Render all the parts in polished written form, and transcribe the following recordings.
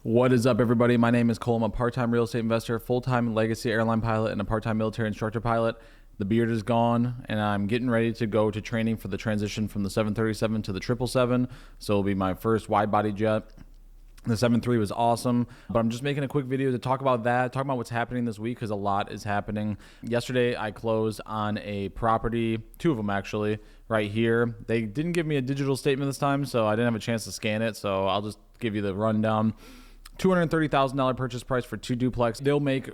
What is up, everybody? My name is Cole. I'm a part-time real estate investor, full-time legacy airline pilot, and a part-time military instructor pilot. The beard is gone, and I'm getting ready to go to training for the transition from the 737 to the 777. So it'll be my first wide-body jet. The 7.3 was awesome, but I'm just making a quick video to talk about that, talk about what's happening this week, because a lot is happening. Yesterday, I closed on a property, two of them actually, right here. They didn't give me a digital statement this time, so I didn't have a chance to scan it, so I'll just give you the rundown. $230,000 purchase price for two duplex. They'll make,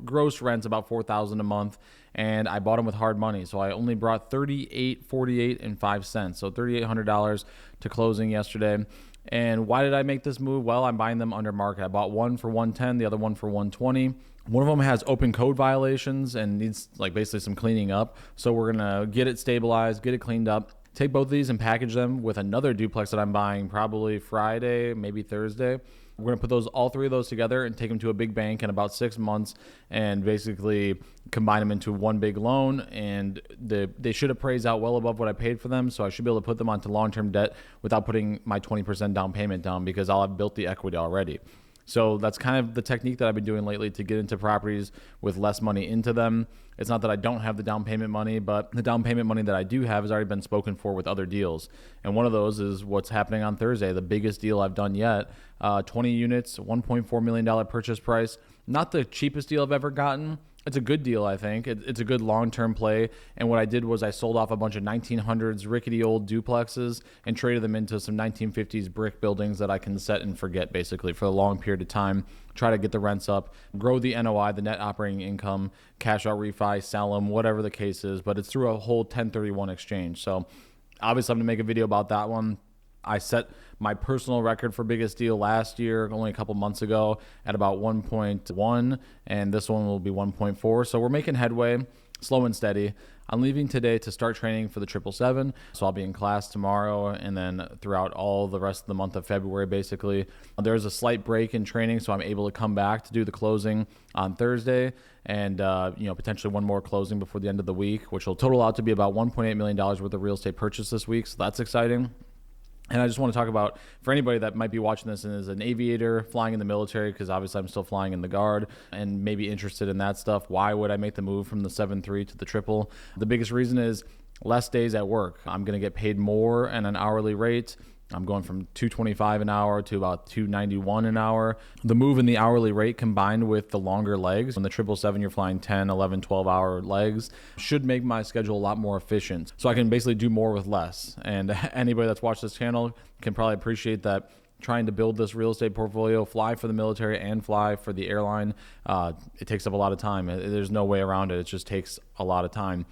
gross rents about $4,000 a month, and I bought them with hard money. So I only brought $38.48 and 5 cents. So $3,800 to closing yesterday. And why did I make this move? Well, I'm buying them under market. I bought one for 110, the other one for 120. One of them has open code violations and needs basically some cleaning up. So we're gonna get it stabilized, get it cleaned up, take both of these and package them with another duplex that I'm buying probably Friday, maybe Thursday. We're going to put all three of those together and take them to a big bank in about 6 months and basically combine them into one big loan. And they should appraise out well above what I paid for them. So I should be able to put them onto long-term debt without putting my 20% down payment down, because I'll have built the equity already. So that's kind of the technique that I've been doing lately to get into properties with less money into them. It's not that I don't have the down payment money, but the down payment money that I do have has already been spoken for with other deals. And one of those is what's happening on Thursday, the biggest deal I've done yet. 20 units, $1.4 million purchase price. Not the cheapest deal I've ever gotten. It's a good deal, I think. It's a good long-term play. And what I did was I sold off a bunch of 1900s rickety old duplexes and traded them into some 1950s brick buildings that I can set and forget, basically, for a long period of time. Try to get the rents up, grow the NOI, the net operating income, cash out refi, sell them, whatever the case is. But it's through a whole 1031 exchange. So obviously I'm going to make a video about that one. I set my personal record for biggest deal last year, only a couple months ago, at about 1.1, and this one will be 1.4. So we're making headway, slow and steady. I'm leaving today to start training for the 777, so I'll be in class tomorrow and then throughout all the rest of the month of February, basically. There's a slight break in training, so I'm able to come back to do the closing on Thursday and potentially one more closing before the end of the week, which will total out to be about $1.8 million worth of real estate purchase this week, so that's exciting. And I just want to talk about, for anybody that might be watching this and is an aviator flying in the military, because obviously I'm still flying in the Guard and maybe interested in that stuff. Why would I make the move from the 7.3 to the triple? The biggest reason is less days at work. I'm going to get paid more at an hourly rate. I'm going from $225 an hour to about $291 an hour. The move in the hourly rate combined with the longer legs, on the 777 you're flying 10, 11, 12-hour legs, should make my schedule a lot more efficient. So I can basically do more with less. And anybody that's watched this channel can probably appreciate that. Trying to build this real estate portfolio, fly for the military and fly for the airline, it takes up a lot of time. There's no way around it. It just takes a lot of time.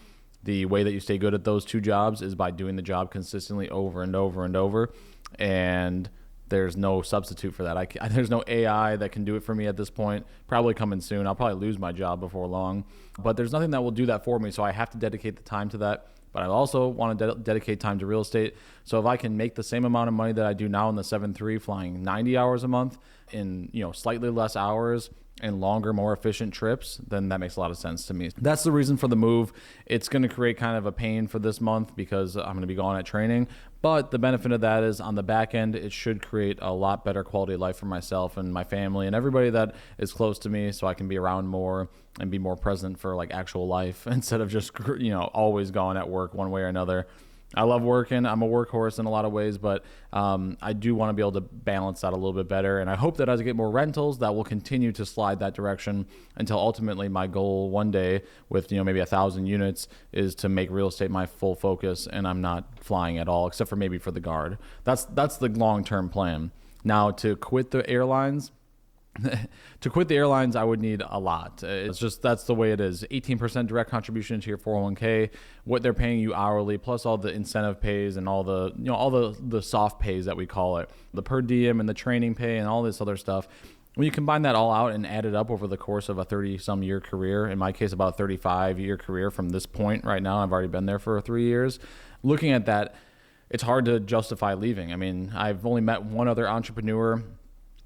The way that you stay good at those two jobs is by doing the job consistently over and over and over. And there's no substitute for that. There's no AI that can do it for me at this point. Probably coming soon. I'll probably lose my job before long. But there's nothing that will do that for me. So I have to dedicate the time to that. But I also want to dedicate time to real estate. So if I can make the same amount of money that I do now in the 7.3, flying 90 hours a month in slightly less hours and longer, more efficient trips, then that makes a lot of sense to me. That's the reason for the move. It's going to create kind of a pain for this month because I'm going to be gone at training. But the benefit of that is on the back end, it should create a lot better quality of life for myself and my family and everybody that is close to me, so I can be around more and be more present for actual life instead of just, always gone at work one way or another. I love working. I'm a workhorse in a lot of ways, but I do want to be able to balance that a little bit better. And I hope that as I get more rentals, that will continue to slide that direction until ultimately my goal one day with maybe 1,000 units is to make real estate my full focus, and I'm not flying at all, except for maybe for the Guard. That's the long-term plan. Now, to quit the airlines, I would need a lot. It's just, that's the way it is. 18% direct contribution to your 401k, what they're paying you hourly, plus all the incentive pays and all the soft pays that we call it, the per diem and the training pay and all this other stuff. When you combine that all out and add it up over the course of a 30-some year career, in my case about a 35-year career from this point right now, I've already been there for 3 years. Looking at that, it's hard to justify leaving. I mean, I've only met one other entrepreneur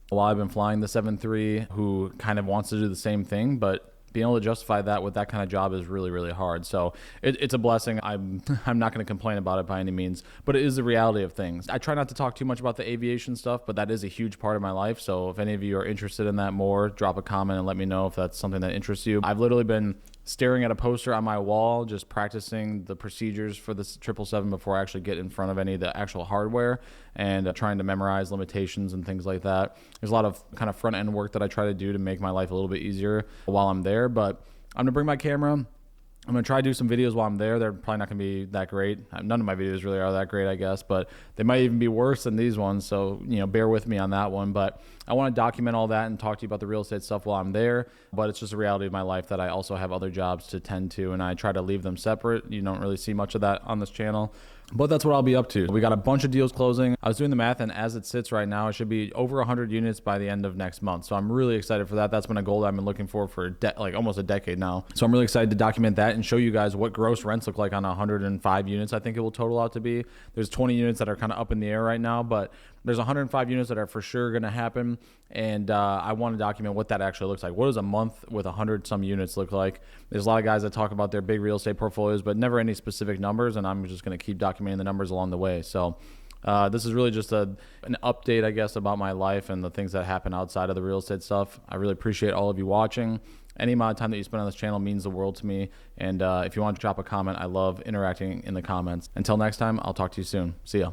while I've been flying the 7.3 who kind of wants to do the same thing, but being able to justify that with that kind of job is really, really hard. So it's a blessing. I'm not going to complain about it by any means, but it is the reality of things. I try not to talk too much about the aviation stuff, but that is a huge part of my life. So if any of you are interested in that more, drop a comment and let me know if that's something that interests you. I've literally been staring at a poster on my wall, just practicing the procedures for this 777 before I actually get in front of any of the actual hardware, and trying to memorize limitations and things like that. There's a lot of kind of front end work that I try to do to make my life a little bit easier while I'm there, but I'm gonna bring my camera. I'm going to try to do some videos while I'm there. They're probably not going to be that great. None of my videos really are that great, I guess, but they might even be worse than these ones. So, bear with me on that one. But I want to document all that and talk to you about the real estate stuff while I'm there. But it's just a reality of my life that I also have other jobs to tend to, and I try to leave them separate. You don't really see much of that on this channel, but that's what I'll be up to. We got a bunch of deals closing. I was doing the math, and as it sits right now, it should be over 100 units by the end of next month. So I'm really excited for that. That's been a goal that I've been looking for like almost a decade now. So I'm really excited to document that and show you guys what gross rents look like on 105 units. I think it will total out to be. There's 20 units that are kind of up in the air right now, but there's 105 units that are for sure going to happen. And I want to document what that actually looks like. What does a month with 100 some units look like? There's a lot of guys that talk about their big real estate portfolios, but never any specific numbers. And I'm just going to keep documenting the numbers along the way. So this is really just an update, I guess, about my life and the things that happen outside of the real estate stuff. I really appreciate all of you watching. Any amount of time that you spend on this channel means the world to me. And if you want to drop a comment, I love interacting in the comments. Until next time, I'll talk to you soon. See ya.